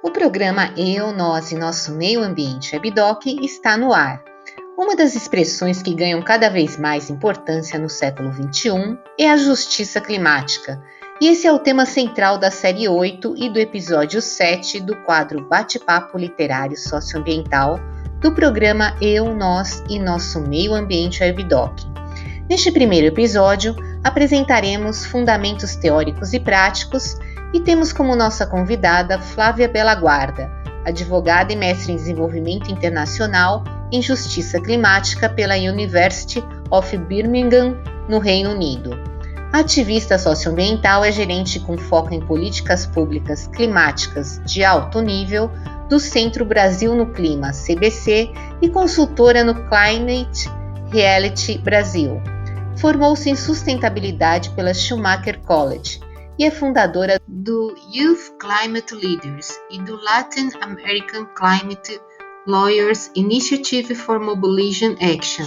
O programa Eu, Nós e Nosso Meio Ambiente Webdoc está no ar. Uma das expressões que ganham cada vez mais importância no século XXI é a justiça climática. E esse é o tema central da série 8 e do episódio 7 do quadro Bate-Papo Literário Socioambiental do programa Eu, Nós e Nosso Meio Ambiente Webdoc. Neste primeiro episódio, apresentaremos fundamentos teóricos e práticos e temos como nossa convidada Flávia Bellaguarda, advogada e mestre em desenvolvimento internacional em justiça climática pela University of Birmingham, no Reino Unido. A ativista socioambiental é gerente com foco em políticas públicas climáticas de alto nível do Centro Brasil no Clima, CBC, e consultora no Climate Reality Brasil. Formou-se em sustentabilidade pela Schumacher College e é fundadora do Youth Climate Leaders e do Latin American Climate Lawyers Initiative for Mobilization Action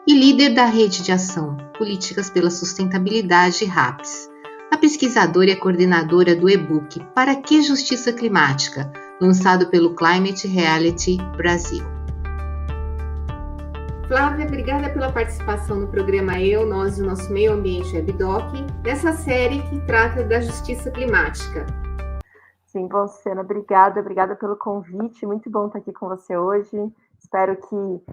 e líder da Rede de Ação Políticas pela Sustentabilidade RAPS. A pesquisadora e coordenadora do e-book Para que Justiça Climática, lançado pelo Climate Reality Brasil. Flávia, obrigada pela participação no programa Eu, Nós e o Nosso Meio Ambiente Webdoc, nessa série que trata da justiça climática. Sim, bom, Luciana, obrigada pelo convite, muito bom estar aqui com você hoje. Espero que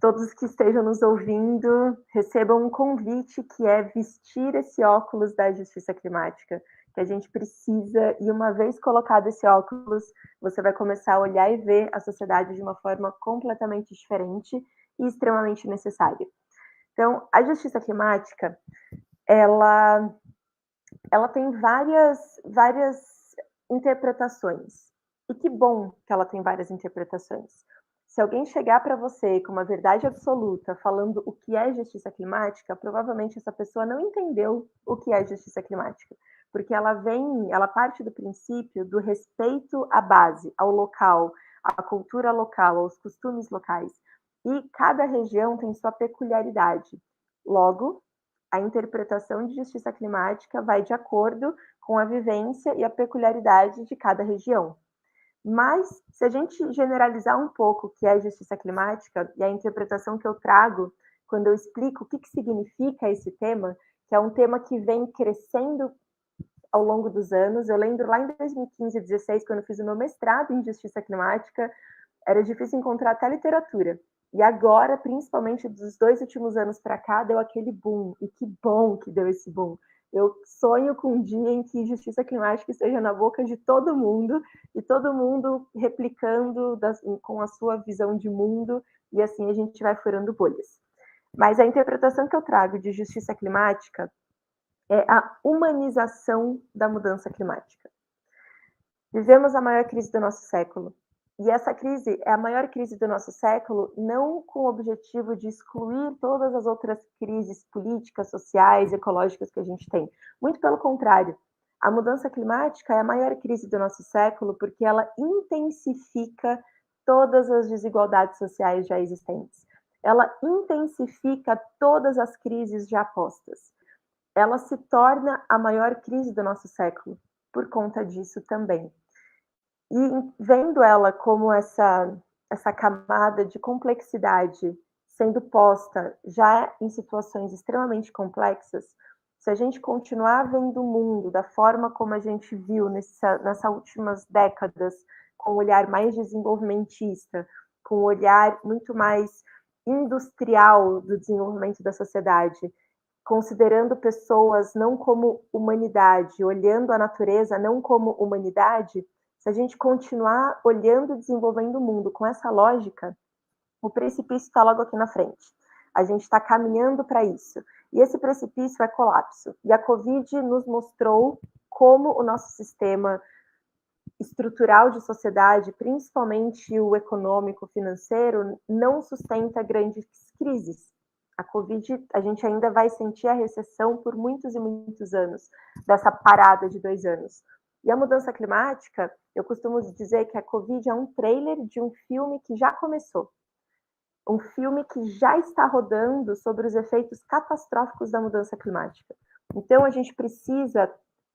todos que estejam nos ouvindo recebam um convite que é vestir esse óculos da justiça climática, que a gente precisa, e uma vez colocado esse óculos, você vai começar a olhar e ver a sociedade de uma forma completamente diferente e extremamente necessária. Então, a justiça climática, ela tem várias interpretações. E que bom que ela tem várias interpretações. Se alguém chegar para você com uma verdade absoluta falando o que é justiça climática, provavelmente essa pessoa não entendeu o que é justiça climática, porque ela parte do princípio do respeito à base, ao local, à cultura local, aos costumes locais. E cada região tem sua peculiaridade. Logo, a interpretação de justiça climática vai de acordo com a vivência e a peculiaridade de cada região. Mas, se a gente generalizar um pouco o que é justiça climática e a interpretação que eu trago quando eu explico o que significa esse tema, que é um tema que vem crescendo ao longo dos anos. Eu lembro lá em 2015 e 2016, quando eu fiz o meu mestrado em justiça climática, era difícil encontrar até literatura. E agora, principalmente dos 2 últimos anos para cá, deu aquele boom. E que bom que deu esse boom. Eu sonho com um dia em que justiça climática esteja na boca de todo mundo e todo mundo replicando com a sua visão de mundo, e assim a gente vai furando bolhas. Mas a interpretação que eu trago de justiça climática é a humanização da mudança climática. Vivemos a maior crise do nosso século. E essa crise é a maior crise do nosso século, não com o objetivo de excluir todas as outras crises políticas, sociais, ecológicas que a gente tem. Muito pelo contrário. A mudança climática é a maior crise do nosso século porque ela intensifica todas as desigualdades sociais já existentes. Ela intensifica todas as crises já postas. Ela se torna a maior crise do nosso século por conta disso também. E vendo ela como essa camada de complexidade sendo posta já em situações extremamente complexas, se a gente continuar vendo o mundo da forma como a gente viu nessas últimas décadas, com um olhar mais desenvolvimentista, com um olhar muito mais industrial do desenvolvimento da sociedade, considerando pessoas não como humanidade, olhando a natureza não como humanidade, se a gente continuar olhando e desenvolvendo o mundo com essa lógica, o precipício está logo aqui na frente. A gente está caminhando para isso. E esse precipício é colapso. E a Covid nos mostrou como o nosso sistema estrutural de sociedade, principalmente o econômico, financeiro, não sustenta grandes crises. A Covid, a gente ainda vai sentir a recessão por muitos e muitos anos, dessa parada de 2 anos. E a mudança climática, eu costumo dizer que a Covid é um trailer de um filme que já começou. Um filme que já está rodando sobre os efeitos catastróficos da mudança climática. Então, a gente precisa,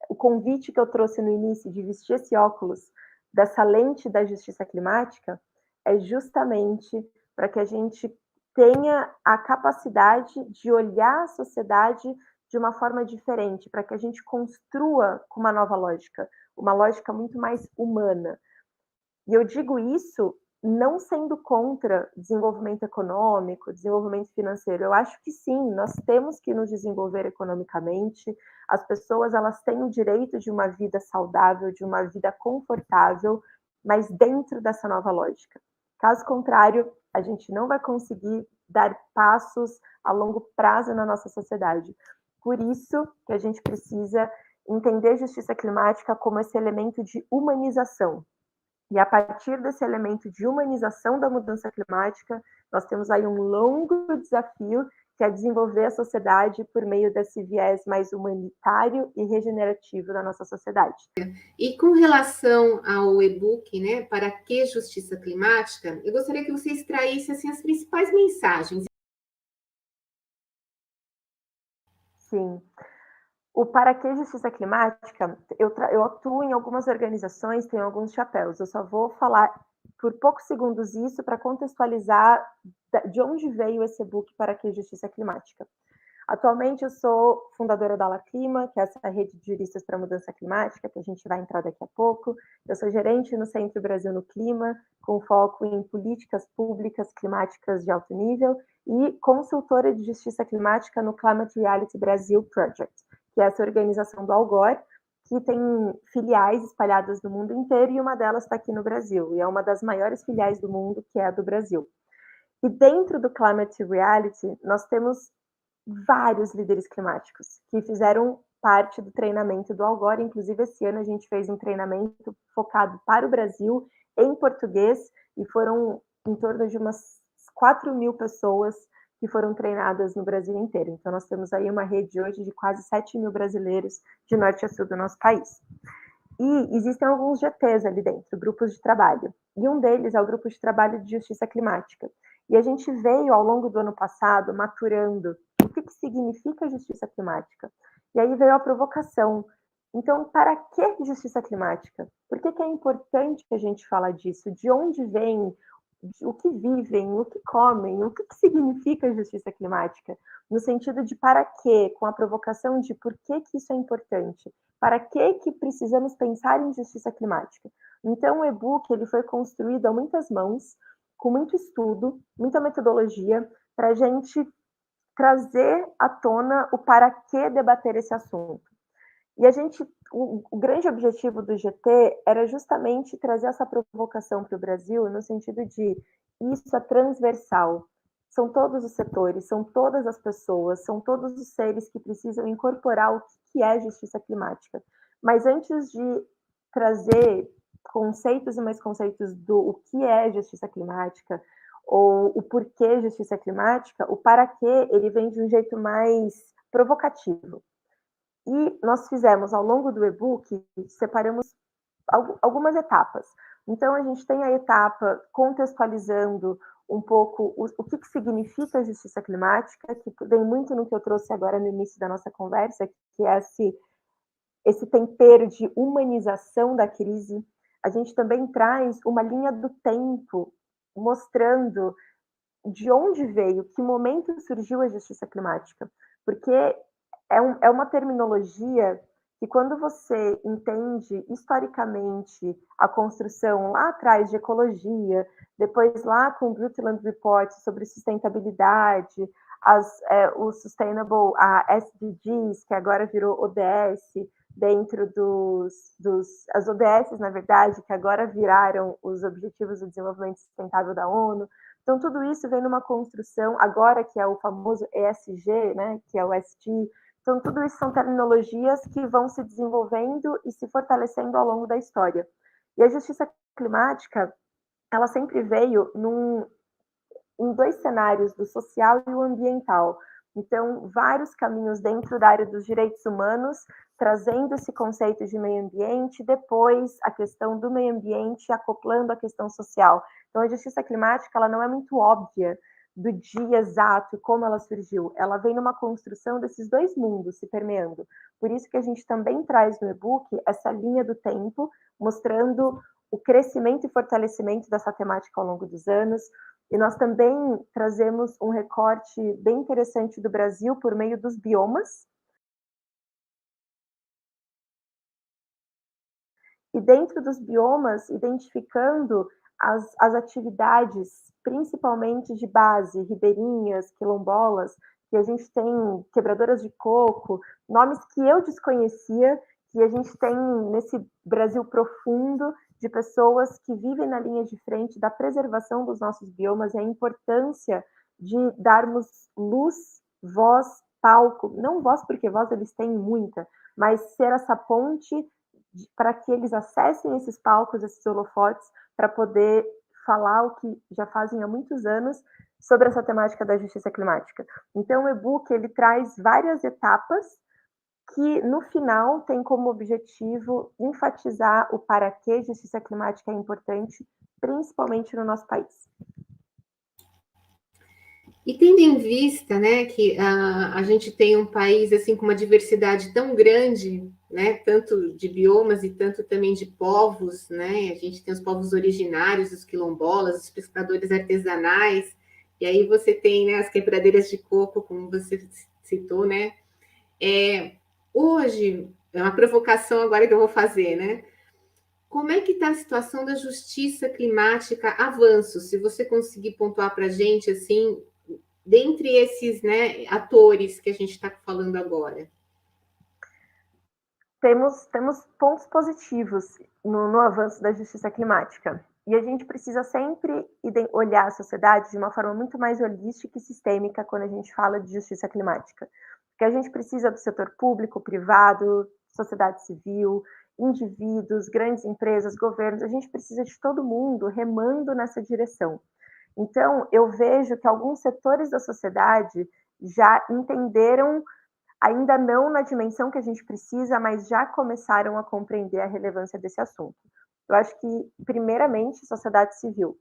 o convite que eu trouxe no início de vestir esse óculos dessa lente da justiça climática é justamente para que a gente tenha a capacidade de olhar a sociedade de uma forma diferente, para que a gente construa com uma lógica muito mais humana. E eu digo isso não sendo contra desenvolvimento econômico, desenvolvimento financeiro. Eu acho que sim, nós temos que nos desenvolver economicamente. As pessoas, elas têm o direito de uma vida saudável, de uma vida confortável, mas dentro dessa nova lógica. Caso contrário, a gente não vai conseguir dar passos a longo prazo na nossa sociedade. Por isso que a gente precisa entender justiça climática como esse elemento de humanização. E a partir desse elemento de humanização da mudança climática, nós temos aí um longo desafio, que é desenvolver a sociedade por meio desse viés mais humanitário e regenerativo da nossa sociedade. E com relação ao e-book, né, Para que Justiça Climática, eu gostaria que você extraísse assim, as principais mensagens. Sim. O Para que Justiça Climática, eu atuo em algumas organizações, tenho alguns chapéus. Eu só vou falar por poucos segundos isso para contextualizar de onde veio esse e-book Para que Justiça Climática. Atualmente eu sou fundadora da Alaclima, que é essa rede de juristas para a mudança climática, que a gente vai entrar daqui a pouco. Eu sou gerente no Centro Brasil no Clima, com foco em políticas públicas climáticas de alto nível, e consultora de justiça climática no Climate Reality Brasil Project, que é essa organização do Al Gore, que tem filiais espalhadas no mundo inteiro, e uma delas está aqui no Brasil, e é uma das maiores filiais do mundo, que é a do Brasil. E dentro do Climate Reality, nós temos vários líderes climáticos que fizeram parte do treinamento do Al Gore. Inclusive, esse ano a gente fez um treinamento focado para o Brasil, em português, e foram em torno de umas 4.000 pessoas que foram treinadas no Brasil inteiro. Então, nós temos aí uma rede hoje de quase 7.000 brasileiros de norte a sul do nosso país. E existem alguns GTs ali dentro, grupos de trabalho. E um deles é o Grupo de Trabalho de Justiça Climática. E a gente veio, ao longo do ano passado, maturando o que significa justiça climática. E aí veio a provocação. Então, para que justiça climática? Por que é importante que a gente fala disso? De onde vem, o que vivem, o que comem, o que significa justiça climática? No sentido de para quê, com a provocação de por que isso é importante. Para que precisamos pensar em justiça climática? Então, o e-book ele foi construído a muitas mãos, com muito estudo, muita metodologia, para a gente trazer à tona o para que debater esse assunto. E o grande objetivo do GT era justamente trazer essa provocação para o Brasil, no sentido de isso é transversal. São todos os setores, são todas as pessoas, são todos os seres que precisam incorporar o que é justiça climática. Mas antes de trazer conceitos e mais conceitos do o que é justiça climática, ou o porquê justiça climática, o para quê, ele vem de um jeito mais provocativo. E nós fizemos, ao longo do e-book, separamos algumas etapas. Então, a gente tem a etapa contextualizando um pouco o que significa justiça climática, que vem muito no que eu trouxe agora no início da nossa conversa, que é esse tempero de humanização da crise. A gente também traz uma linha do tempo, mostrando de onde veio, que momento surgiu a justiça climática. Porque é uma terminologia que, quando você entende historicamente a construção lá atrás de ecologia, depois lá com o Brundtland Report sobre sustentabilidade, o Sustainable, a SDGs, que agora virou ODS, dentro as ODS, na verdade, que agora viraram os Objetivos do Desenvolvimento Sustentável da ONU. Então, tudo isso vem numa construção, agora que é o famoso ESG, né, que é o SG. Então, tudo isso são terminologias que vão se desenvolvendo e se fortalecendo ao longo da história. E a justiça climática, ela sempre veio em dois cenários, do social e o ambiental. Então, vários caminhos dentro da área dos direitos humanos, trazendo esse conceito de meio ambiente, depois a questão do meio ambiente acoplando a questão social. Então, a justiça climática ela não é muito óbvia do dia exato e como ela surgiu. Ela vem numa construção desses dois mundos se permeando. Por isso que a gente também traz no e-book essa linha do tempo, mostrando o crescimento e fortalecimento dessa temática ao longo dos anos. E nós também trazemos um recorte bem interessante do Brasil por meio dos biomas. E dentro dos biomas, identificando as atividades, principalmente de base, ribeirinhas, quilombolas, que a gente tem quebradoras de coco, nomes que eu desconhecia, que a gente tem nesse Brasil profundo de pessoas que vivem na linha de frente da preservação dos nossos biomas e a importância de darmos luz, voz, palco, não voz porque voz eles têm muita, mas ser essa ponte para que eles acessem esses palcos, esses holofotes, para poder falar o que já fazem há muitos anos sobre essa temática da justiça climática. Então, o e-book ele traz várias etapas que, no final, tem como objetivo enfatizar o para que justiça climática é importante, principalmente no nosso país. E tendo em vista, né, que a gente tem um país assim com uma diversidade tão grande, né, tanto de biomas e tanto também de povos, né, a gente tem os povos originários, os quilombolas, os pescadores artesanais, e aí você tem, né, as quebradeiras de coco, como você citou, né. Hoje, é uma provocação agora que eu vou fazer, né? Como é que está a situação da justiça climática, avanços? Se você conseguir pontuar para a gente, assim, dentre esses, né, atores que a gente está falando agora. Temos pontos positivos no avanço da justiça climática. E a gente precisa sempre olhar a sociedade de uma forma muito mais holística e sistêmica quando a gente fala de justiça climática. Porque a gente precisa do setor público, privado, sociedade civil, indivíduos, grandes empresas, governos, a gente precisa de todo mundo remando nessa direção. Então, eu vejo que alguns setores da sociedade já entenderam, ainda não na dimensão que a gente precisa, mas já começaram a compreender a relevância desse assunto. Eu acho que, primeiramente, sociedade civil.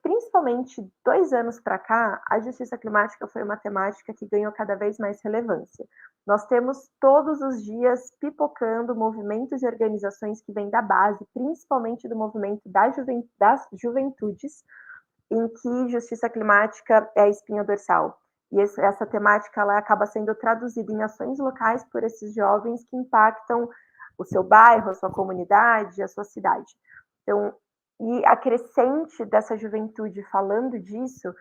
Principalmente 2 anos para cá, a justiça climática foi uma temática que ganhou cada vez mais relevância. Nós temos todos os dias pipocando movimentos e organizações que vêm da base, principalmente do movimento das juventudes, em que justiça climática é a espinha dorsal. E essa temática ela acaba sendo traduzida em ações locais por esses jovens que impactam o seu bairro, a sua comunidade, a sua cidade. Então, e a crescente dessa juventude falando disso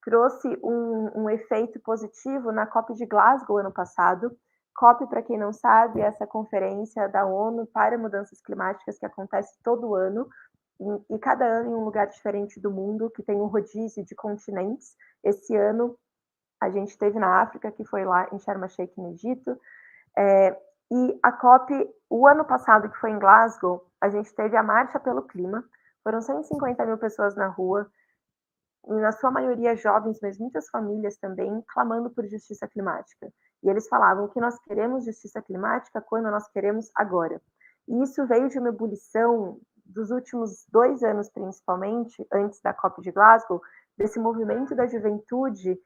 trouxe um efeito positivo na COP de Glasgow ano passado. COP, para quem não sabe, é essa conferência da ONU para mudanças climáticas que acontece todo ano, e cada ano em um lugar diferente do mundo, que tem um rodízio de continentes. Esse ano a gente teve na África, que foi lá em Sharm el-Sheikh, no Egito. E a COP, o ano passado, que foi em Glasgow, a gente teve a Marcha pelo Clima. Foram 150 mil pessoas na rua, e na sua maioria jovens, mas muitas famílias também, clamando por justiça climática. E eles falavam que nós queremos justiça climática quando nós queremos agora. E isso veio de uma ebulição dos últimos 2 anos, principalmente, antes da COP de Glasgow, desse movimento da juventude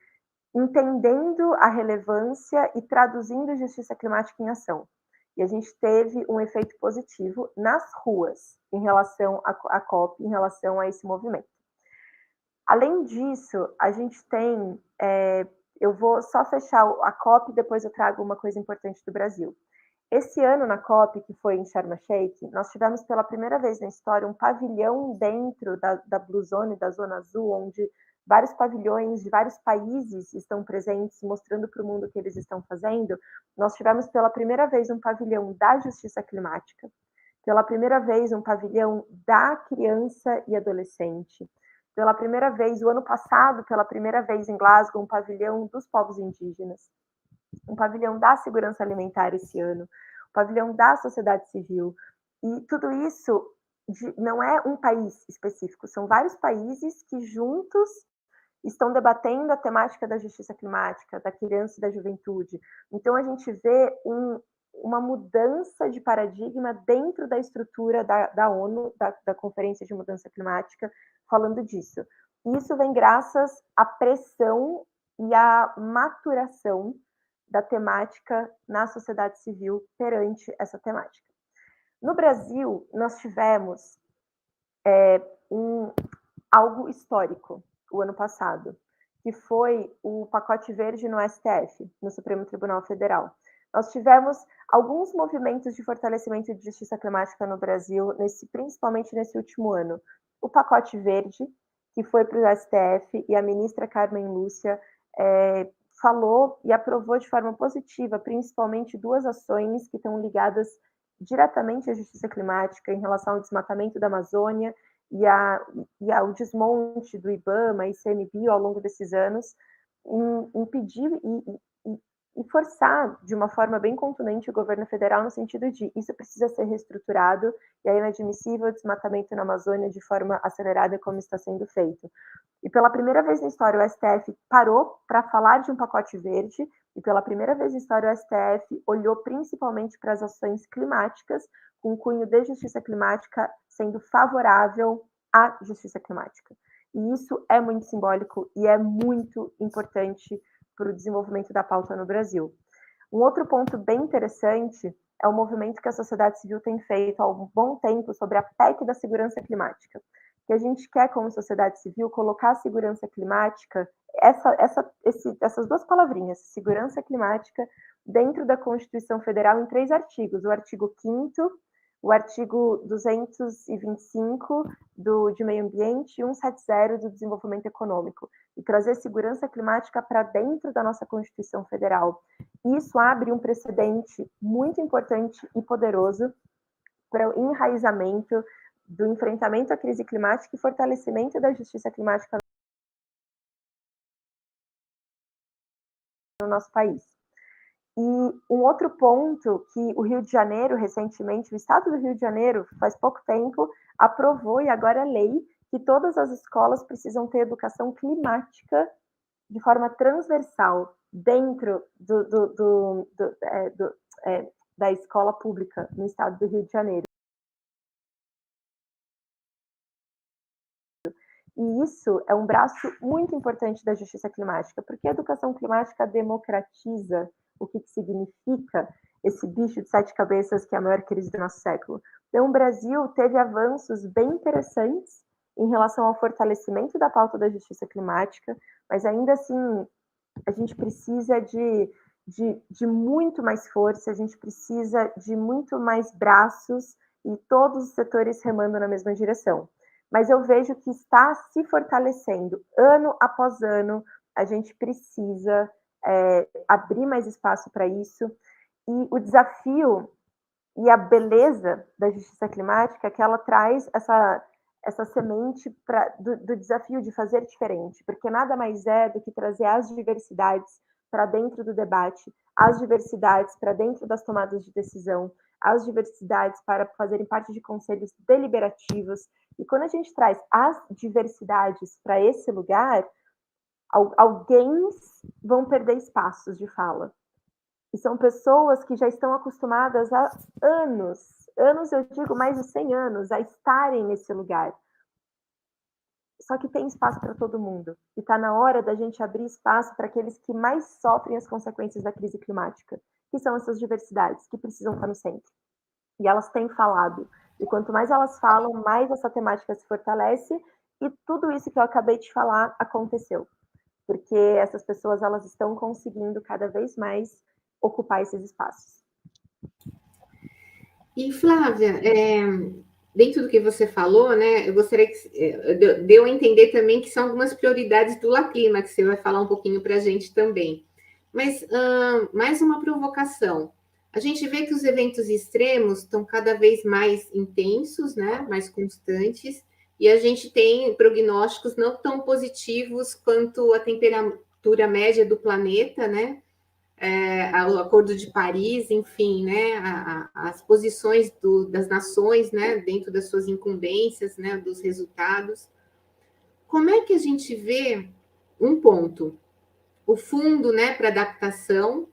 entendendo a relevância e traduzindo justiça climática em ação. E a gente teve um efeito positivo nas ruas em relação à COP, em relação a esse movimento. Além disso, a gente tem, eu vou só fechar a COP, depois eu trago uma coisa importante do Brasil. Esse ano na COP, que foi em Sharm el-Sheikh, nós tivemos pela primeira vez na história um pavilhão dentro da Blue Zone, da Zona Azul, onde vários pavilhões de vários países estão presentes, mostrando para o mundo o que eles estão fazendo. Nós tivemos pela primeira vez um pavilhão da justiça climática, pela primeira vez um pavilhão da criança e adolescente, pela primeira vez, o ano passado, pela primeira vez em Glasgow, um pavilhão dos povos indígenas, um pavilhão da segurança alimentar esse ano, um pavilhão da sociedade civil. E tudo isso não é um país específico, são vários países que juntos estão debatendo a temática da justiça climática, da criança e da juventude. Então, a gente vê uma mudança de paradigma dentro da estrutura da ONU, da Conferência de Mudança Climática, falando disso. E isso vem graças à pressão e à maturação da temática na sociedade civil perante essa temática. No Brasil, nós tivemos algo histórico o ano passado, que foi o pacote verde no STF, no Supremo Tribunal Federal. Nós tivemos alguns movimentos de fortalecimento de justiça climática no Brasil, principalmente nesse último ano. O pacote verde, que foi para o STF, e a ministra Carmen Lúcia falou e aprovou de forma positiva, principalmente duas ações que estão ligadas diretamente à justiça climática em relação ao desmatamento da Amazônia e ao desmonte do IBAMA e ICMBio ao longo desses anos, impedir e forçar de uma forma bem contundente o governo federal no sentido de isso precisa ser reestruturado e é inadmissível o desmatamento na Amazônia de forma acelerada como está sendo feito. E pela primeira vez na história o STF parou para falar de um pacote verde e pela primeira vez na história o STF olhou principalmente para as ações climáticas com cunho de justiça climática sendo favorável à justiça climática. E isso é muito simbólico e é muito importante para o desenvolvimento da pauta no Brasil. Um outro ponto bem interessante é o movimento que a sociedade civil tem feito há um bom tempo sobre a PEC da segurança climática, que a gente quer, como sociedade civil, colocar a segurança climática, essas duas palavrinhas, segurança climática, dentro da Constituição Federal em 3 artigos, o artigo 5º, o artigo 225 de meio ambiente e 170 do desenvolvimento econômico, e trazer segurança climática para dentro da nossa Constituição Federal. Isso abre um precedente muito importante e poderoso para o enraizamento do enfrentamento à crise climática e fortalecimento da justiça climática no nosso país. E um outro ponto que o Rio de Janeiro, recentemente, o Estado do Rio de Janeiro, faz pouco tempo, aprovou e agora é lei que todas as escolas precisam ter educação climática de forma transversal dentro da escola pública no Estado do Rio de Janeiro. E isso é um braço muito importante da justiça climática, porque a educação climática democratiza o que significa esse bicho de 7 cabeças que é a maior crise do nosso século. Então, o Brasil teve avanços bem interessantes em relação ao fortalecimento da pauta da justiça climática, mas ainda assim a gente precisa de muito mais força, a gente precisa de muito mais braços e todos os setores remando na mesma direção. Mas eu vejo que está se fortalecendo ano após ano, a gente precisa abrir mais espaço para isso, e o desafio e a beleza da justiça climática é que ela traz essa semente do desafio de fazer diferente, porque nada mais é do que trazer as diversidades para dentro do debate, as diversidades para dentro das tomadas de decisão, as diversidades para fazerem parte de conselhos deliberativos. E quando a gente traz as diversidades para esse lugar, alguém vão perder espaços de fala. E são pessoas que já estão acostumadas há anos, eu digo mais de 100 anos, a estarem nesse lugar. Só que tem espaço para todo mundo. E está na hora da gente abrir espaço para aqueles que mais sofrem as consequências da crise climática, que são essas diversidades, que precisam estar no centro. E elas têm falado. E quanto mais elas falam, mais essa temática se fortalece, e tudo isso que eu acabei de falar aconteceu. Porque essas pessoas elas estão conseguindo cada vez mais ocupar esses espaços. E Flávia, dentro do que você falou, né, eu gostaria que deu a entender também que são algumas prioridades do LACLIMA, que você vai falar um pouquinho para a gente também. Mas mais uma provocação. A gente vê que os eventos extremos estão cada vez mais intensos, né, mais constantes, e a gente tem prognósticos não tão positivos quanto a temperatura média do planeta, né? O Acordo de Paris, enfim, né, as posições das nações, né, dentro das suas incumbências, né, dos resultados. Como é que a gente vê um ponto? O fundo, né, para adaptação,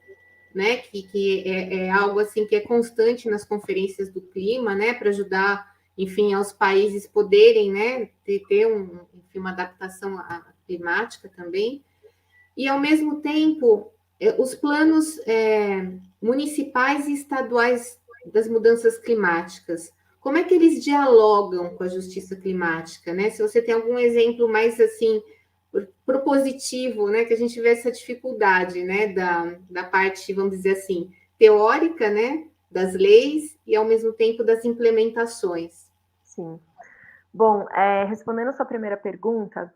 né, que é algo assim que é constante nas conferências do clima, né, para ajudar, enfim, aos países poderem, né, ter enfim, uma adaptação climática também. E, ao mesmo tempo, os planos municipais e estaduais das mudanças climáticas. Como é que eles dialogam com a justiça climática, né? Se você tem algum exemplo mais assim propositivo, né, que a gente vê essa dificuldade, né, da parte, vamos dizer assim, teórica, né, das leis e ao mesmo tempo das implementações. Sim. Bom, respondendo a sua primeira pergunta,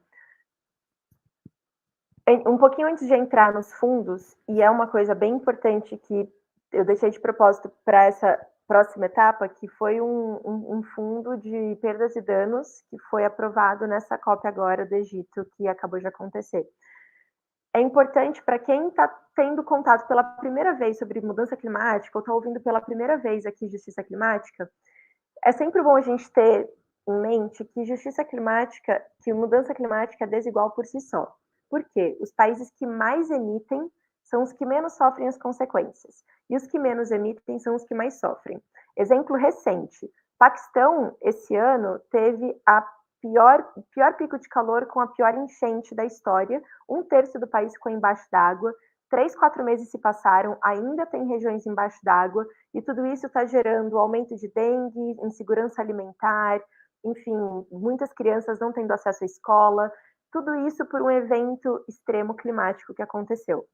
um pouquinho antes de entrar nos fundos, e é uma coisa bem importante que eu deixei de propósito para essa próxima etapa, que foi um fundo de perdas e danos que foi aprovado nessa COP agora do Egito, que acabou de acontecer. É importante para quem está tendo contato pela primeira vez sobre mudança climática, ou está ouvindo pela primeira vez aqui justiça climática, é sempre bom a gente ter em mente que justiça climática, que mudança climática é desigual por si só. Por quê? Os países que mais emitem são os que menos sofrem as consequências. E os que menos emitem são os que mais sofrem. Exemplo recente: Paquistão, esse ano, teve a pior pico de calor com a pior enchente da história. 1/3 do país ficou embaixo d'água. 3, 4 meses se passaram, ainda tem regiões embaixo d'água, e tudo isso está gerando aumento de dengue, insegurança alimentar, enfim, muitas crianças não tendo acesso à escola, tudo isso por um evento extremo climático que aconteceu.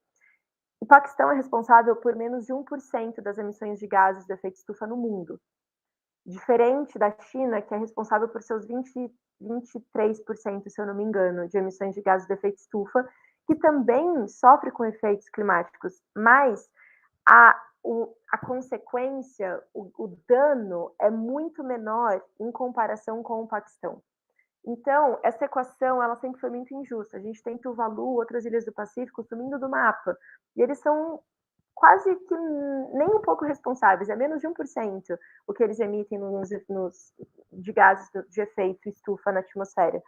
O Paquistão é responsável por menos de 1% das emissões de gases de efeito estufa no mundo, diferente da China, que é responsável por seus 23%, se eu não me engano, de emissões de gases de efeito estufa, que também sofre com efeitos climáticos, mas a consequência, o dano é muito menor em comparação com o Paquistão. Então, essa equação, ela sempre foi muito injusta. A gente tem Tuvalu, outras ilhas do Pacífico, sumindo do mapa. E eles são quase que nem um pouco responsáveis, é menos de 1% o que eles emitem de gases de efeito estufa na atmosfera.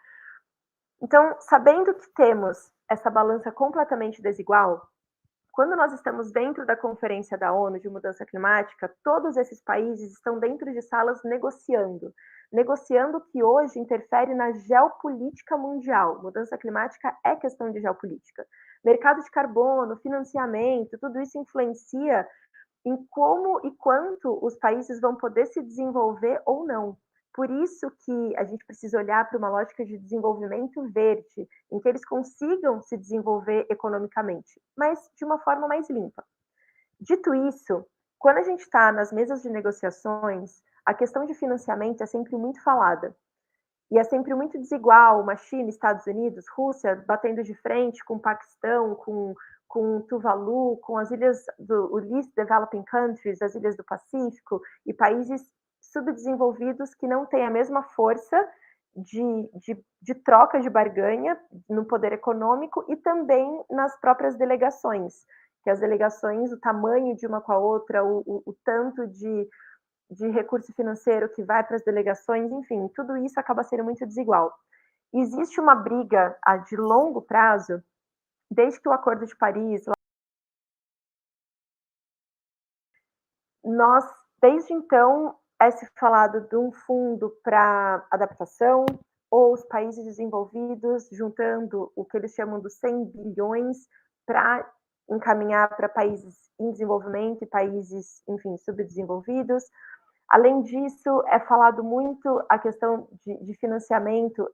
Então, sabendo que temos essa balança completamente desigual, quando nós estamos dentro da Conferência da ONU de Mudança Climática, todos esses países estão dentro de salas negociando que hoje interfere na geopolítica mundial. Mudança climática é questão de geopolítica. Mercado de carbono, financiamento, tudo isso influencia em como e quanto os países vão poder se desenvolver ou não. Por isso que a gente precisa olhar para uma lógica de desenvolvimento verde, em que eles consigam se desenvolver economicamente, mas de uma forma mais limpa. Dito isso, quando a gente está nas mesas de negociações, a questão de financiamento é sempre muito falada. E é sempre muito desigual, uma China, Estados Unidos, Rússia batendo de frente com o Paquistão, com Tuvalu, com as ilhas do Least Developing Countries, as ilhas do Pacífico, e países subdesenvolvidos que não têm a mesma força de troca de barganha no poder econômico e também nas próprias delegações, que as delegações, o tamanho de uma com a outra, o tanto de recurso financeiro que vai para as delegações, enfim, tudo isso acaba sendo muito desigual. Existe uma briga de longo prazo, desde que o Acordo de Paris, nós, desde então, é se falado de um fundo para adaptação, ou os países desenvolvidos juntando o que eles chamam dos 100 bilhões para encaminhar para países em desenvolvimento e países, enfim, subdesenvolvidos. Além disso, é falado muito a questão de financiamento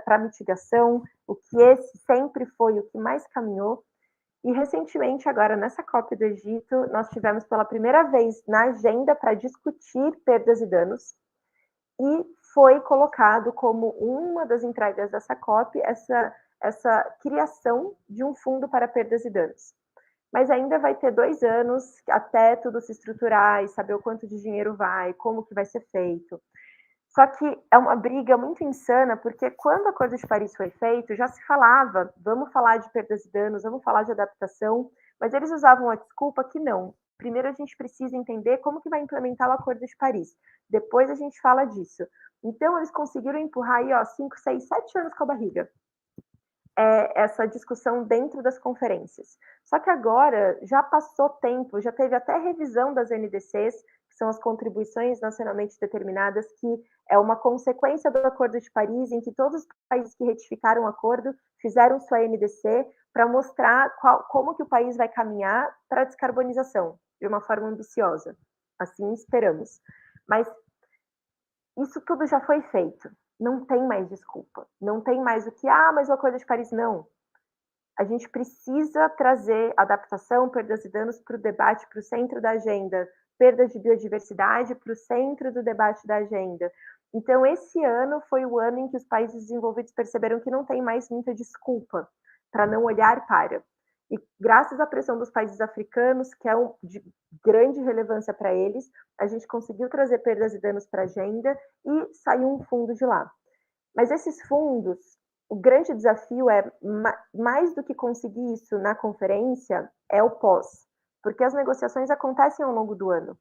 para mitigação, o que esse sempre foi o que mais caminhou. E recentemente, agora nessa COP do Egito, nós tivemos pela primeira vez na agenda para discutir perdas e danos, e foi colocado como uma das entregas dessa COP essa criação de um fundo para perdas e danos. Mas ainda vai ter 2 anos até tudo se estruturar e saber o quanto de dinheiro vai, como que vai ser feito. Só que é uma briga muito insana, porque quando o Acordo de Paris foi feito, já se falava, vamos falar de perdas e danos, vamos falar de adaptação, mas eles usavam a desculpa que não. Primeiro a gente precisa entender como que vai implementar o Acordo de Paris. Depois a gente fala disso. Então eles conseguiram empurrar aí, 5, 6, 7 anos com a barriga. Essa discussão dentro das conferências. Só que agora já passou tempo, já teve até revisão das NDCs, que são as contribuições nacionalmente determinadas, que é uma consequência do Acordo de Paris, em que todos os países que retificaram o acordo fizeram sua NDC para mostrar como que o país vai caminhar para a descarbonização, de uma forma ambiciosa. assim esperamos. Mas isso tudo já foi feito, não tem mais desculpa, não tem mais o que, mas o Acordo de Paris, não. A gente precisa trazer adaptação, perdas e danos para o debate, para o centro da agenda, perdas de biodiversidade para o centro do debate da agenda. Então, esse ano foi o ano em que os países desenvolvidos perceberam que não tem mais muita desculpa para não olhar para. E graças à pressão dos países africanos, que é de grande relevância para eles, a gente conseguiu trazer perdas e danos para a agenda e saiu um fundo de lá. Mas esses fundos, o grande desafio é, mais do que conseguir isso na conferência, é o pós, porque as negociações acontecem ao longo do ano.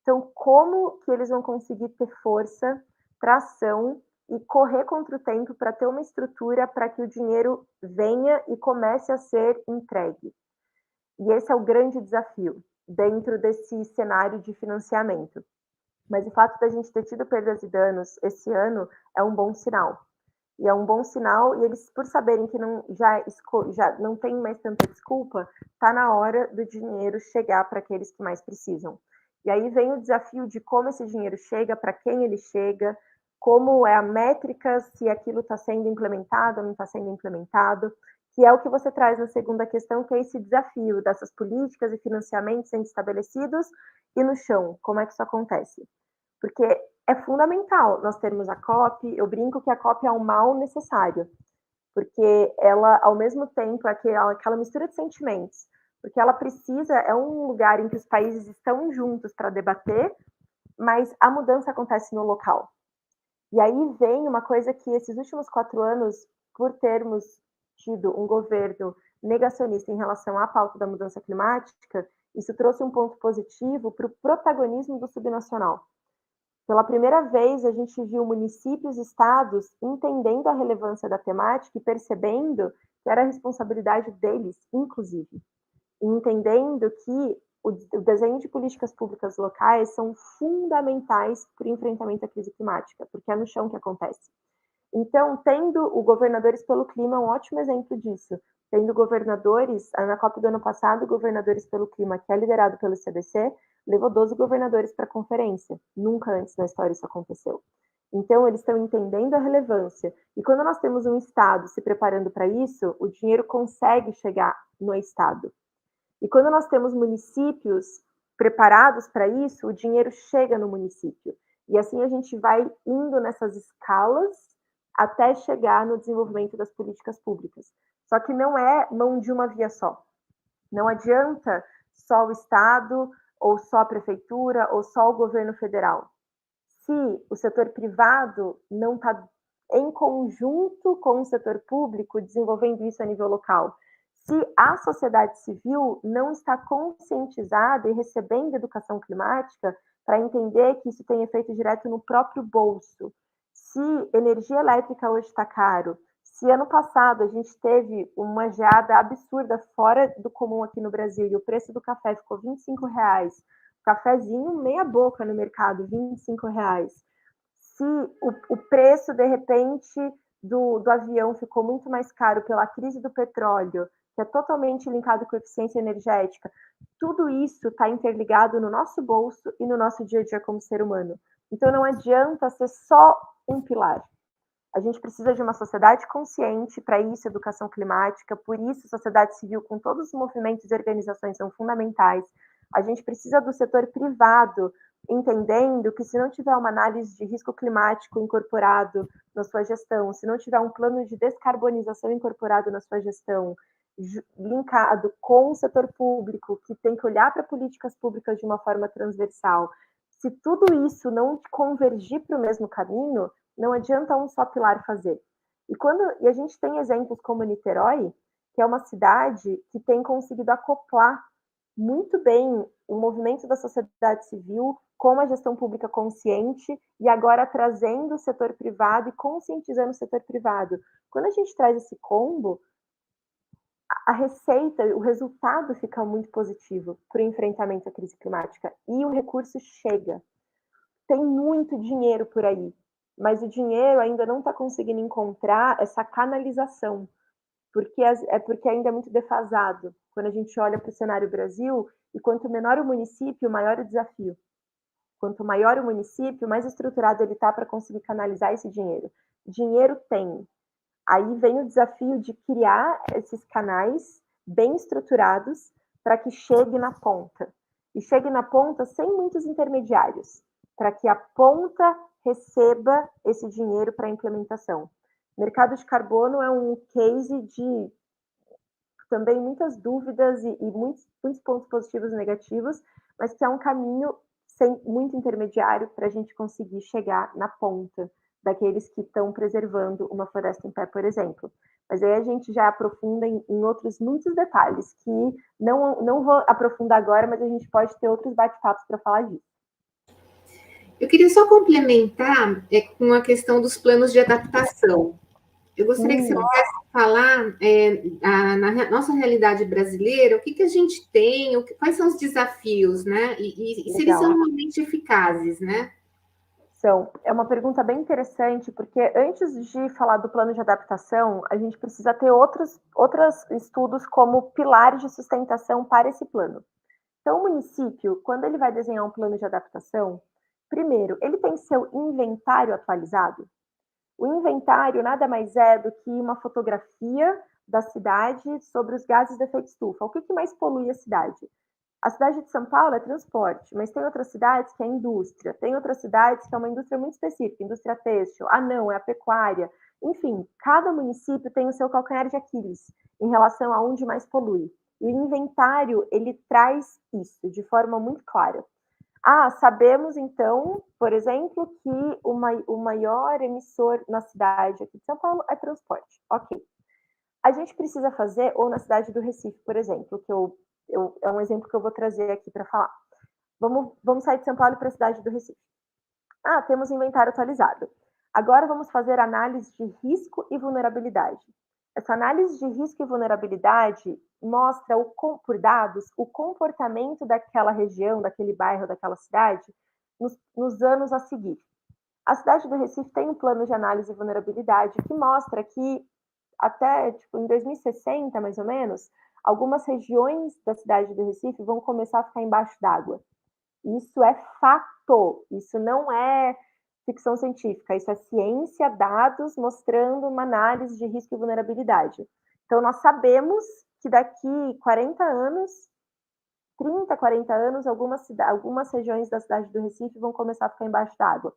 Então, como que eles vão conseguir ter força, tração e correr contra o tempo para ter uma estrutura para que o dinheiro venha e comece a ser entregue? E esse é o grande desafio dentro desse cenário de financiamento. Mas o fato da gente ter tido perdas e danos esse ano é um bom sinal. E é um bom sinal, e eles, por saberem que já não tem mais tanta desculpa, está na hora do dinheiro chegar para aqueles que mais precisam. E aí vem o desafio de como esse dinheiro chega, para quem ele chega, como é a métrica, se aquilo está sendo implementado ou não está sendo implementado, que é o que você traz na segunda questão, que é esse desafio dessas políticas e financiamentos sendo estabelecidos e no chão, como é que isso acontece? Porque é fundamental nós termos a COP, eu brinco que a COP é um mal necessário, porque ela, ao mesmo tempo, é aquela mistura de sentimentos, porque ela precisa, é um lugar em que os países estão juntos para debater, mas a mudança acontece no local. E aí vem uma coisa que esses últimos 4 anos, por termos tido um governo negacionista em relação à pauta da mudança climática, isso trouxe um ponto positivo para o protagonismo do subnacional. Pela primeira vez, a gente viu municípios e estados entendendo a relevância da temática e percebendo que era a responsabilidade deles, inclusive, e entendendo que o desenho de políticas públicas locais são fundamentais para o enfrentamento à crise climática, porque é no chão que acontece. Então, tendo o Governadores pelo Clima, é um ótimo exemplo disso. Tendo governadores, na COP do ano passado, Governadores pelo Clima, que é liderado pelo CDC, levou 12 governadores para a conferência. Nunca antes na história isso aconteceu. Então, eles estão entendendo a relevância. E quando nós temos um Estado se preparando para isso, o dinheiro consegue chegar no Estado. E quando nós temos municípios preparados para isso, o dinheiro chega no município. E assim a gente vai indo nessas escalas até chegar no desenvolvimento das políticas públicas. Só que não é mão de uma via só. Não adianta só o Estado, ou só a prefeitura, ou só o governo federal. Se o setor privado não está em conjunto com o setor público desenvolvendo isso a nível local, se a sociedade civil não está conscientizada e recebendo educação climática para entender que isso tem efeito direto no próprio bolso, se energia elétrica hoje está caro, se ano passado a gente teve uma geada absurda fora do comum aqui no Brasil e o preço do café ficou R$ 25, cafezinho meia boca no mercado, R$ 25. Se o preço, de repente, do avião ficou muito mais caro pela crise do petróleo, que é totalmente linkado com eficiência energética, tudo isso está interligado no nosso bolso e no nosso dia a dia como ser humano. Então não adianta ser só um pilar. A gente precisa de uma sociedade consciente, para isso, educação climática, por isso, sociedade civil, com todos os movimentos e organizações, são fundamentais. A gente precisa do setor privado, entendendo que se não tiver uma análise de risco climático incorporado na sua gestão, se não tiver um plano de descarbonização incorporado na sua gestão, linkado com o setor público, que tem que olhar para políticas públicas de uma forma transversal, se tudo isso não convergir para o mesmo caminho, não adianta um só pilar fazer. E a gente tem exemplos como Niterói, que é uma cidade que tem conseguido acoplar muito bem o movimento da sociedade civil com a gestão pública consciente e agora trazendo o setor privado e conscientizando o setor privado. Quando a gente traz esse combo, a receita, o resultado fica muito positivo para o enfrentamento à crise climática e o recurso chega. Tem muito dinheiro por aí, mas o dinheiro ainda não está conseguindo encontrar essa canalização, porque ainda é muito defasado. Quando a gente olha para o cenário Brasil, e quanto menor o município, maior o desafio. Quanto maior o município, mais estruturado ele está para conseguir canalizar esse dinheiro. Dinheiro tem. Aí vem o desafio de criar esses canais bem estruturados para que chegue na ponta. E chegue na ponta sem muitos intermediários, para que a ponta receba esse dinheiro para a implementação. O mercado de carbono é um case de também muitas dúvidas e muitos pontos positivos e negativos, mas que é um caminho sem muito intermediário para a gente conseguir chegar na ponta daqueles que estão preservando uma floresta em pé, por exemplo. Mas aí a gente já aprofunda em outros muitos detalhes, que não vou aprofundar agora, mas a gente pode ter outros bate-papos para falar disso. Eu queria só complementar com a questão dos planos de adaptação. Eu gostaria que você pudesse falar na nossa realidade brasileira, o que a gente tem, quais são os desafios, né? E se eles são realmente eficazes, né? É uma pergunta bem interessante, porque antes de falar do plano de adaptação, a gente precisa ter outros estudos como pilares de sustentação para esse plano. Então, o município, quando ele vai desenhar um plano de adaptação, primeiro, ele tem seu inventário atualizado. O inventário nada mais é do que uma fotografia da cidade sobre os gases de efeito estufa. O que mais polui a cidade? A cidade de São Paulo é transporte, mas tem outras cidades que é indústria, tem outras cidades que é uma indústria muito específica, indústria têxtil, não, é a pecuária. Enfim, cada município tem o seu calcanhar de Aquiles em relação a onde mais polui. E o inventário, ele traz isso de forma muito clara. Sabemos então, por exemplo, que o maior emissor na cidade aqui de São Paulo é transporte. Ok. A gente precisa fazer, ou na cidade do Recife, por exemplo, que é um exemplo que eu vou trazer aqui para falar. Vamos sair de São Paulo para a cidade do Recife. Temos inventário atualizado. Agora vamos fazer análise de risco e vulnerabilidade. Essa análise de risco e vulnerabilidade mostra, por dados, o comportamento daquela região, daquele bairro, daquela cidade, nos anos a seguir. A cidade do Recife tem um plano de análise de vulnerabilidade que mostra que até em 2060, mais ou menos, algumas regiões da cidade do Recife vão começar a ficar embaixo d'água. Isso é fato, isso não é ficção científica, isso é ciência, dados mostrando uma análise de risco e vulnerabilidade. Então, nós sabemos que daqui 40 anos, 30, 40 anos, algumas regiões da cidade do Recife vão começar a ficar embaixo d'água,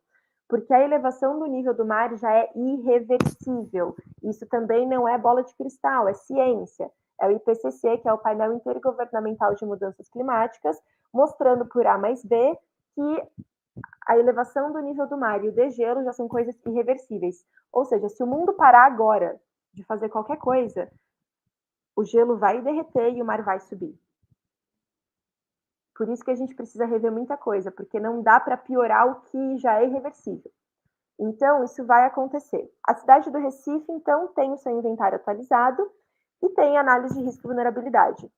porque a elevação do nível do mar já é irreversível. Isso também não é bola de cristal, é ciência. É o IPCC, que é o Painel Intergovernamental de Mudanças Climáticas, mostrando por A mais B que a elevação do nível do mar e o degelo já são coisas irreversíveis. Ou seja, se o mundo parar agora de fazer qualquer coisa, o gelo vai derreter e o mar vai subir. Por isso que a gente precisa rever muita coisa, porque não dá para piorar o que já é irreversível. Então, isso vai acontecer. A cidade do Recife, então, tem o seu inventário atualizado e tem análise de risco e vulnerabilidade.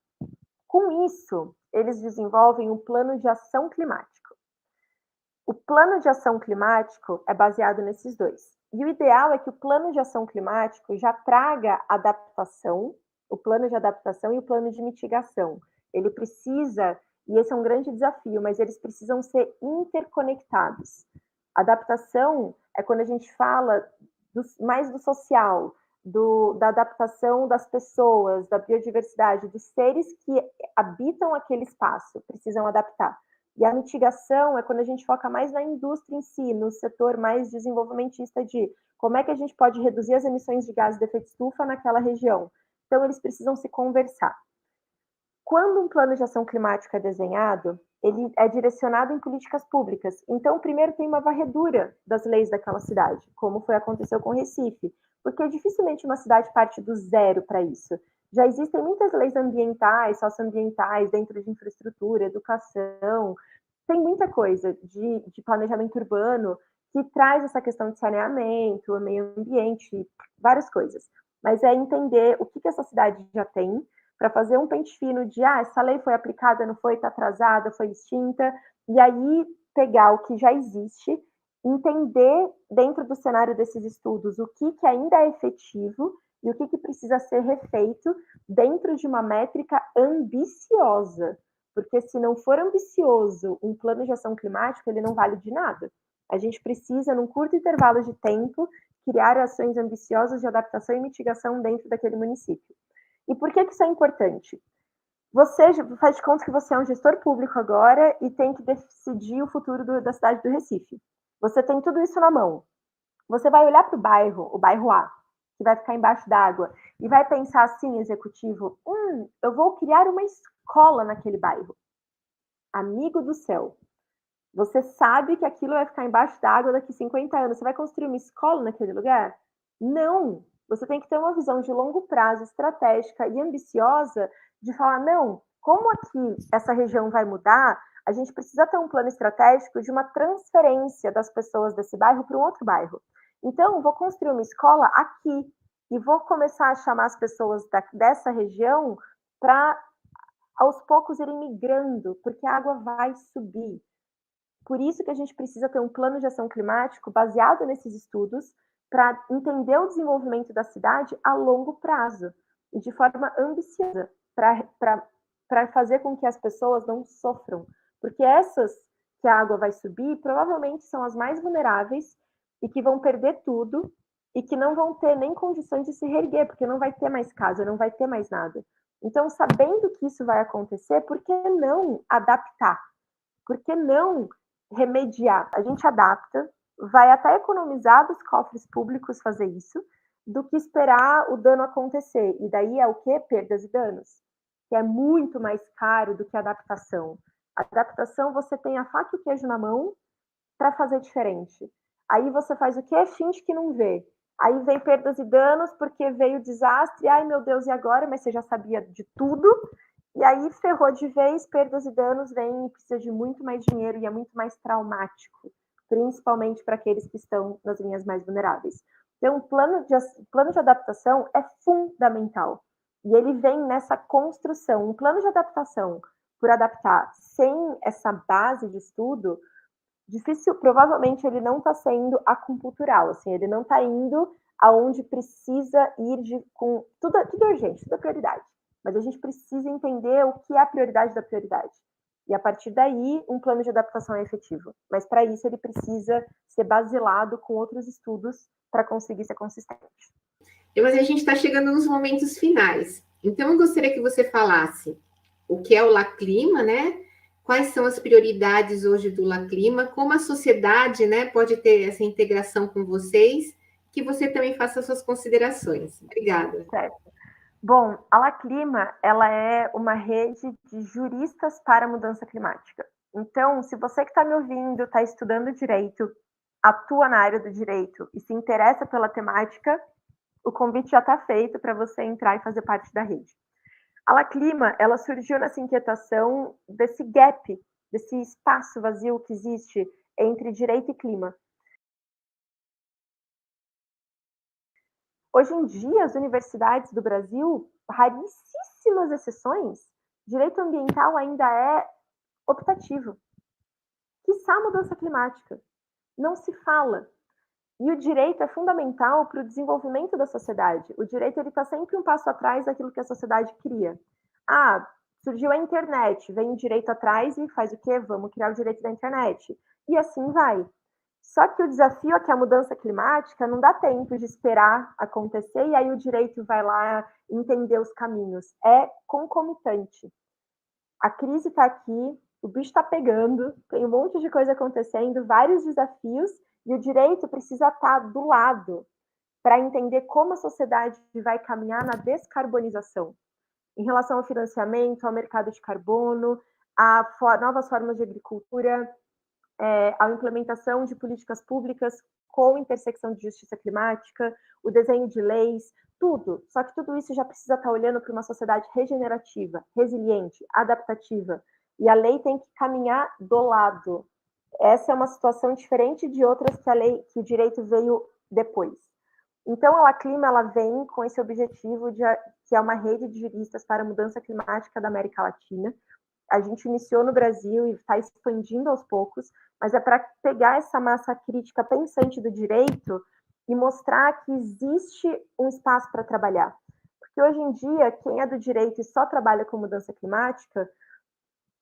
Com isso, eles desenvolvem um plano de ação climático. O plano de ação climático é baseado nesses dois. E o ideal é que o plano de ação climático já traga adaptação, o plano de adaptação e o plano de mitigação. Ele precisa, e esse é um grande desafio, mas eles precisam ser interconectados. Adaptação é quando a gente fala mais do social, da adaptação das pessoas, da biodiversidade, dos seres que habitam aquele espaço, precisam adaptar. E a mitigação é quando a gente foca mais na indústria em si, no setor mais desenvolvimentista de como é que a gente pode reduzir as emissões de gases de efeito estufa naquela região. Então, eles precisam se conversar. Quando um plano de ação climática é desenhado, ele é direcionado em políticas públicas. Então, primeiro tem uma varredura das leis daquela cidade, como aconteceu com Recife, porque dificilmente uma cidade parte do zero para isso. Já existem muitas leis ambientais, socioambientais, dentro de infraestrutura, educação, tem muita coisa de planejamento urbano que traz essa questão de saneamento, meio ambiente, várias coisas. Mas é entender o que essa cidade já tem, para fazer um pente fino de, essa lei foi aplicada, não foi, está atrasada, foi extinta, e aí pegar o que já existe, entender dentro do cenário desses estudos o que ainda é efetivo e o que precisa ser refeito dentro de uma métrica ambiciosa, Porque se não for ambicioso um plano de ação climática, ele não vale de nada. A gente precisa, num curto intervalo de tempo, criar ações ambiciosas de adaptação e mitigação dentro daquele município. E por que isso é importante? Você faz de conta que você é um gestor público agora e tem que decidir o futuro da cidade do Recife. Você tem tudo isso na mão. Você vai olhar para o bairro A, que vai ficar embaixo d'água, e vai pensar assim, executivo, eu vou criar uma escola naquele bairro. Amigo do céu, você sabe que aquilo vai ficar embaixo d'água daqui 50 anos. Você vai construir uma escola naquele lugar? Não! Você tem que ter uma visão de longo prazo, estratégica e ambiciosa de falar, não, como aqui essa região vai mudar, a gente precisa ter um plano estratégico de uma transferência das pessoas desse bairro para um outro bairro. Então, vou construir uma escola aqui e vou começar a chamar as pessoas dessa região para, aos poucos, irem migrando, porque a água vai subir. Por isso que a gente precisa ter um plano de ação climático baseado nesses estudos para entender o desenvolvimento da cidade a longo prazo e de forma ambiciosa, para fazer com que as pessoas não sofram. Porque essas que a água vai subir provavelmente são as mais vulneráveis e que vão perder tudo e que não vão ter nem condições de se reerguer, porque não vai ter mais casa, não vai ter mais nada. Então, sabendo que isso vai acontecer, por que não adaptar? Por que não remediar? A gente adapta, vai até economizar dos cofres públicos fazer isso, do que esperar o dano acontecer. E daí é o quê? Perdas e danos, que é muito mais caro do que a adaptação. A adaptação, você tem a faca e o queijo na mão para fazer diferente. Aí você faz o quê? Finge que não vê. Aí vem perdas e danos porque veio desastre. Ai, meu Deus, e agora? Mas você já sabia de tudo. E aí ferrou de vez, perdas e danos vêm e precisa de muito mais dinheiro e é muito mais traumático, principalmente para aqueles que estão nas linhas mais vulneráveis. Então, o plano de adaptação é fundamental. E ele vem nessa construção. Um plano de adaptação, por adaptar sem essa base de estudo, provavelmente ele não está sendo acultural, assim, ele não está indo aonde precisa ir com tudo é urgente, tudo é prioridade. Mas a gente precisa entender o que é a prioridade da prioridade. E a partir daí, um plano de adaptação é efetivo. Mas para isso ele precisa ser baselado com outros estudos para conseguir ser consistente. Mas a gente está chegando nos momentos finais. Então, eu gostaria que você falasse o que é o LAClima, né? Quais são as prioridades hoje do LAClima, como a sociedade, né, pode ter essa integração com vocês, que você também faça suas considerações. Obrigada. Certo. Bom, a LAClima, ela é uma rede de juristas para a mudança climática. Então, se você que está me ouvindo, está estudando direito, atua na área do direito e se interessa pela temática, o convite já está feito para você entrar e fazer parte da rede. A LAClima, ela surgiu nessa inquietação desse gap, desse espaço vazio que existe entre direito e clima. Hoje em dia, as universidades do Brasil, raríssimas exceções, direito ambiental ainda é optativo. Quiçá a mudança climática. Não se fala. E o direito é fundamental para o desenvolvimento da sociedade. O direito está sempre um passo atrás daquilo que a sociedade cria. Ah, surgiu a internet, vem o direito atrás e faz o quê? Vamos criar o direito da internet. E assim vai. Só que o desafio é que a mudança climática não dá tempo de esperar acontecer e aí o direito vai lá entender os caminhos. É concomitante. A crise está aqui, o bicho está pegando, tem um monte de coisa acontecendo, vários desafios, e o direito precisa estar do lado para entender como a sociedade vai caminhar na descarbonização. Em relação ao financiamento, ao mercado de carbono, a novas formas de agricultura, a implementação de políticas públicas com intersecção de justiça climática, o desenho de leis, tudo. Só que tudo isso já precisa estar olhando para uma sociedade regenerativa, resiliente, adaptativa. E a lei tem que caminhar do lado. Essa é uma situação diferente de outras que o direito veio depois. Então, a LAClima, ela vem com esse objetivo que é uma rede de juristas para a mudança climática da América Latina. A gente iniciou no Brasil e está expandindo aos poucos, mas é para pegar essa massa crítica pensante do direito e mostrar que existe um espaço para trabalhar. Porque hoje em dia, quem é do direito e só trabalha com mudança climática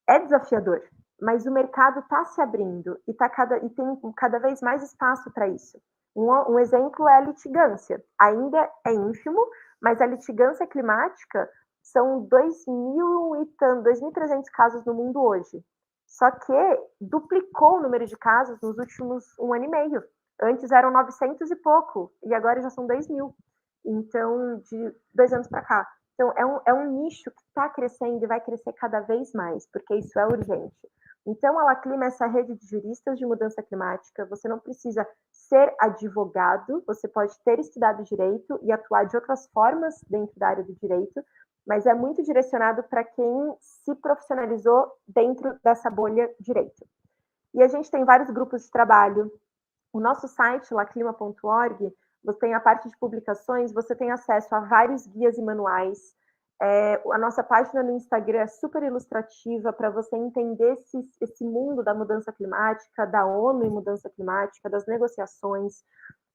é desafiador, mas o mercado está se abrindo e tem cada vez mais espaço para isso. Um exemplo é a litigância. Ainda é ínfimo, mas a litigância climática são 2.300 casos no mundo hoje. Só que duplicou o número de casos nos últimos 1 ano e meio. Antes eram 900 e pouco, e agora já são 2.000. Então, de 2 anos para cá. Então, é um nicho que está crescendo e vai crescer cada vez mais, porque isso é urgente. Então, a Alaclima é essa rede de juristas de mudança climática. Você não precisa ser advogado, você pode ter estudado direito e atuar de outras formas dentro da área do direito, mas é muito direcionado para quem se profissionalizou dentro dessa bolha direito. E a gente tem vários grupos de trabalho. O nosso site, laclima.org, você tem a parte de publicações, você tem acesso a vários guias e manuais. A nossa página no Instagram é super ilustrativa para você entender esse mundo da mudança climática, da ONU e mudança climática, das negociações.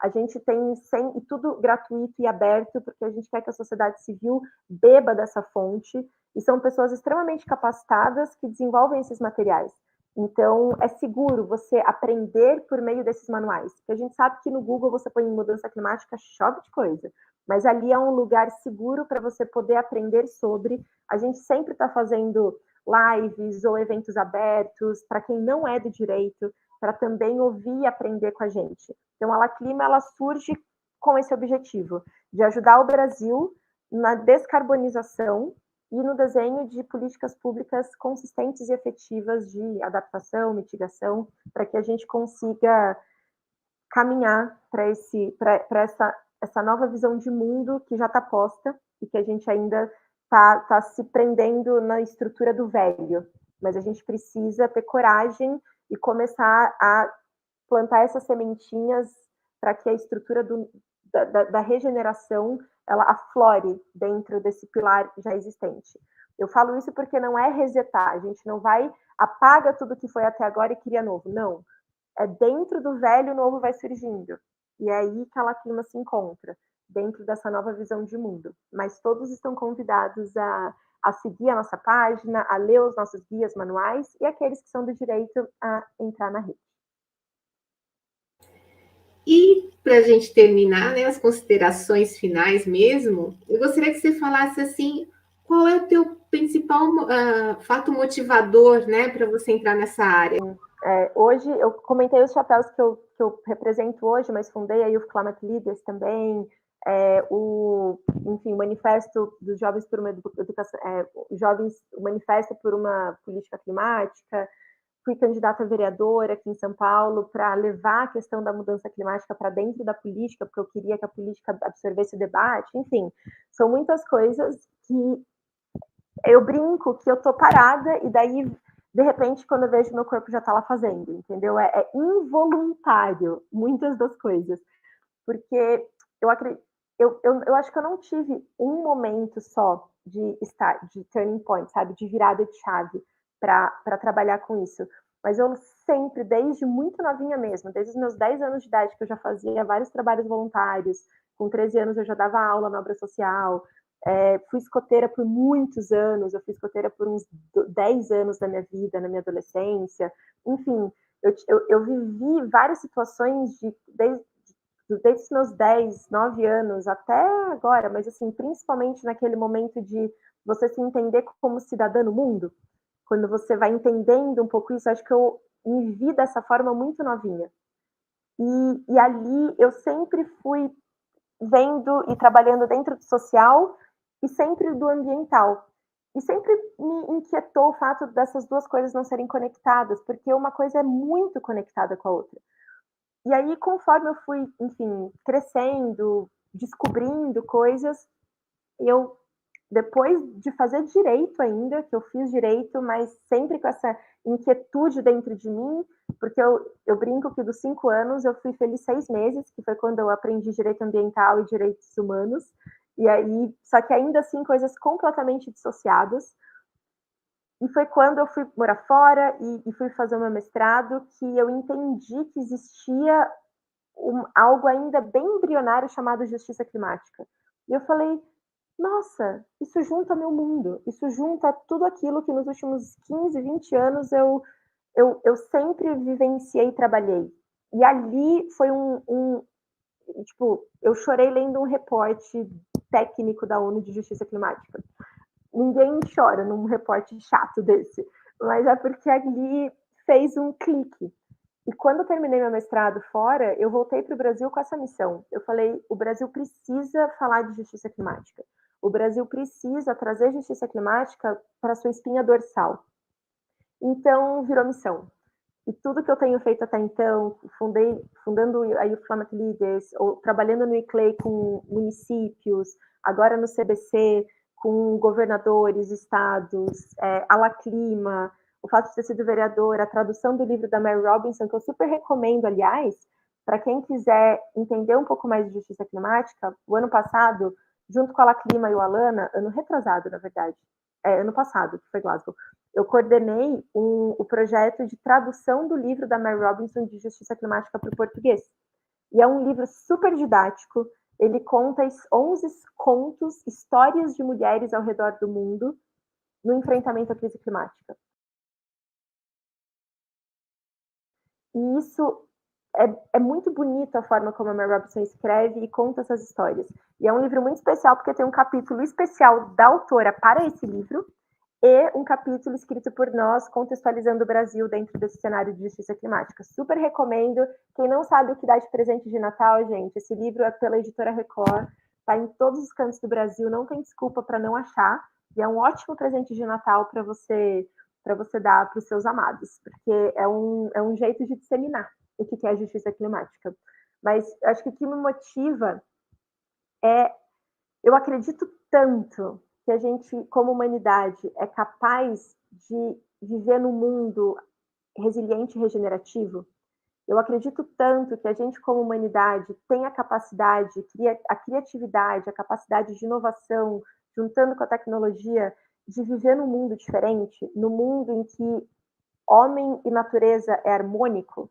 A gente tem e tudo gratuito e aberto, porque a gente quer que a sociedade civil beba dessa fonte, e são pessoas extremamente capacitadas que desenvolvem esses materiais. Então, é seguro você aprender por meio desses manuais. Porque a gente sabe que no Google você põe mudança climática, chove de coisa. Mas ali é um lugar seguro para você poder aprender sobre. A gente sempre está fazendo lives ou eventos abertos para quem não é do direito, para também ouvir e aprender com a gente. Então, a Alaclima, ela surge com esse objetivo, de ajudar o Brasil na descarbonização e no desenho de políticas públicas consistentes e efetivas de adaptação, mitigação, para que a gente consiga caminhar para essa nova visão de mundo que já está posta e que a gente ainda está se prendendo na estrutura do velho. Mas a gente precisa ter coragem e começar a plantar essas sementinhas para que a estrutura da regeneração ela aflore dentro desse pilar já existente. Eu falo isso porque não é resetar, a gente não vai apaga tudo que foi até agora e cria novo, não. É dentro do velho o novo vai surgindo. E é aí que a Alaclima se encontra, dentro dessa nova visão de mundo. Mas todos estão convidados a seguir a nossa página, a ler os nossos guias manuais e aqueles que são do direito a entrar na rede. E para a gente terminar, né, as considerações finais mesmo, eu gostaria que você falasse assim, qual é o teu principal fato motivador, né, para você entrar nessa área? Hoje, eu comentei os chapéus que eu represento hoje, mas fundei a Youth Climate Leaders também, o manifesto dos jovens por uma educação, o manifesto por uma política climática. Fui candidata a vereadora aqui em São Paulo para levar a questão da mudança climática para dentro da política, porque eu queria que a política absorvesse o debate. Enfim, são muitas coisas que eu brinco que eu tô parada e daí, de repente, quando eu vejo, meu corpo já tá lá fazendo, entendeu? É involuntário muitas das coisas, porque eu acho que eu não tive um momento só de turning point, sabe, de virada de chave para trabalhar com isso. Mas eu sempre, desde muito novinha mesmo, desde os meus 10 anos de idade, que eu já fazia vários trabalhos voluntários, com 13 anos eu já dava aula na obra social, fui escoteira por muitos anos, eu fui escoteira por uns 10 anos da minha vida, na minha adolescência, enfim, eu vivi várias situações desde os meus 10, 9 anos até agora, mas assim, principalmente naquele momento de você se entender como cidadã no mundo, quando você vai entendendo um pouco isso, acho que eu me vi dessa forma muito novinha. E ali eu sempre fui vendo e trabalhando dentro do social e sempre do ambiental. E sempre me inquietou o fato dessas duas coisas não serem conectadas, porque uma coisa é muito conectada com a outra. E aí, conforme eu fui, enfim, crescendo, descobrindo coisas, eu, depois de fazer direito ainda, que eu fiz direito, mas sempre com essa inquietude dentro de mim, porque eu brinco que dos 5 anos eu fui feliz 6 meses, que foi quando eu aprendi direito ambiental e direitos humanos, e aí, só que ainda assim, coisas completamente dissociadas. E foi quando eu fui morar fora e fui fazer o meu mestrado que eu entendi que existia algo ainda bem embrionário chamado justiça climática. E eu falei, nossa, isso junta meu mundo, isso junta tudo aquilo que nos últimos 15, 20 anos eu sempre vivenciei e trabalhei. E ali foi tipo, eu chorei lendo um reporte técnico da ONU de Justiça Climática. Ninguém chora num reporte chato desse, mas é porque ali fez um clique. E quando eu terminei meu mestrado fora, eu voltei para o Brasil com essa missão. Eu falei, o Brasil precisa falar de justiça climática. O Brasil precisa trazer justiça climática para sua espinha dorsal. Então, virou missão. E tudo que eu tenho feito até então, fundando aí o Climate Leaders, ou trabalhando no ICLEI com municípios, agora no CBC, com governadores, estados, a La Clima, o fato de ter sido vereadora, a tradução do livro da Mary Robinson, que eu super recomendo, aliás, para quem quiser entender um pouco mais de justiça climática, o ano passado, junto com a La Clima e o Alana, ano retrasado, na verdade, ano passado, que foi Glasgow, eu coordenei o projeto de tradução do livro da Mary Robinson de Justiça Climática para o português. E é um livro super didático, ele conta 11 contos, histórias de mulheres ao redor do mundo no enfrentamento à crise climática. E isso é muito bonito a forma como a Mary Robinson escreve e conta essas histórias. E é um livro muito especial porque tem um capítulo especial da autora para esse livro, e um capítulo escrito por nós, contextualizando o Brasil dentro desse cenário de justiça climática. Super recomendo. Quem não sabe o que dá de presente de Natal, gente, esse livro é pela Editora Record, está em todos os cantos do Brasil, não tem desculpa para não achar, e é um ótimo presente de Natal para você dar para os seus amados, porque é um jeito de disseminar o que é a justiça climática. Mas acho que o que me motiva eu acredito tanto que a gente, como humanidade, é capaz de viver num mundo resiliente e regenerativo. Eu acredito tanto que a gente, como humanidade, tem a capacidade, a criatividade, a capacidade de inovação, juntando com a tecnologia, de viver num mundo diferente, num mundo em que homem e natureza é harmônico,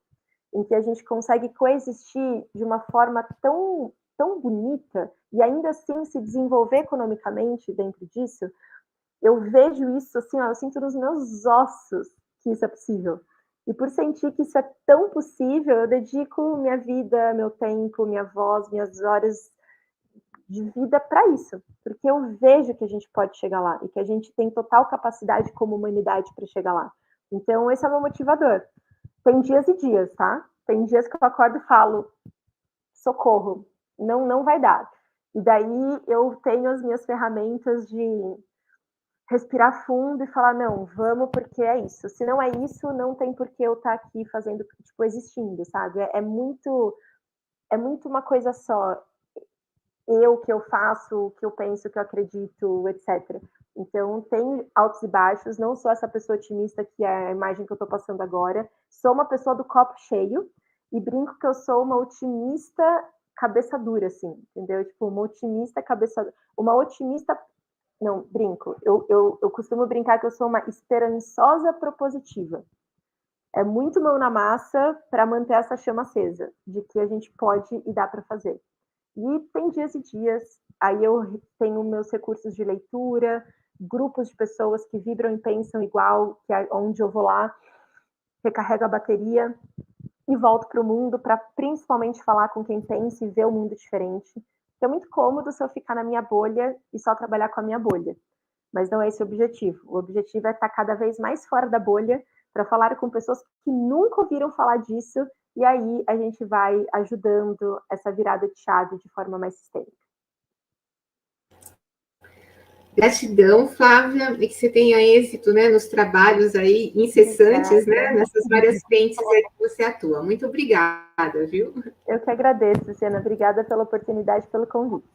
em que a gente consegue coexistir de uma forma tão bonita e ainda assim se desenvolver economicamente dentro disso, eu vejo isso assim, eu sinto nos meus ossos que isso é possível. E por sentir que isso é tão possível, eu dedico minha vida, meu tempo, minha voz, minhas horas de vida para isso, porque eu vejo que a gente pode chegar lá e que a gente tem total capacidade como humanidade para chegar lá. Então, esse é o meu motivador. Tem dias e dias, tá? Tem dias que eu acordo e falo, socorro, não vai dar. E daí eu tenho as minhas ferramentas de respirar fundo e falar, não, vamos porque é isso. Se não é isso, não tem por que eu estar aqui fazendo, tipo, existindo, sabe? É muito uma coisa só. O que eu faço, o que eu penso, o que eu acredito, etc. Então, tem altos e baixos, não sou essa pessoa otimista que é a imagem que eu estou passando agora, sou uma pessoa do copo cheio, e brinco que eu sou uma otimista cabeça dura, assim, entendeu? Tipo, uma otimista, não, brinco, eu costumo brincar que eu sou uma esperançosa propositiva. É muito mão na massa para manter essa chama acesa, de que a gente pode e dá para fazer. E tem dias e dias, aí eu tenho meus recursos de leitura, grupos de pessoas que vibram e pensam igual, que é onde eu vou lá, recarrego a bateria e volto para o mundo para principalmente falar com quem pensa e ver o mundo diferente. É muito cômodo se eu ficar na minha bolha e só trabalhar com a minha bolha. Mas não é esse o objetivo. O objetivo é estar cada vez mais fora da bolha para falar com pessoas que nunca ouviram falar disso, e aí a gente vai ajudando essa virada de chave de forma mais sistêmica. Gratidão, Flávia, e que você tenha êxito, né, nos trabalhos aí incessantes, né, nessas várias frentes aí que você atua. Muito obrigada, viu? Eu que agradeço, Luciana. Obrigada pela oportunidade, pelo convite.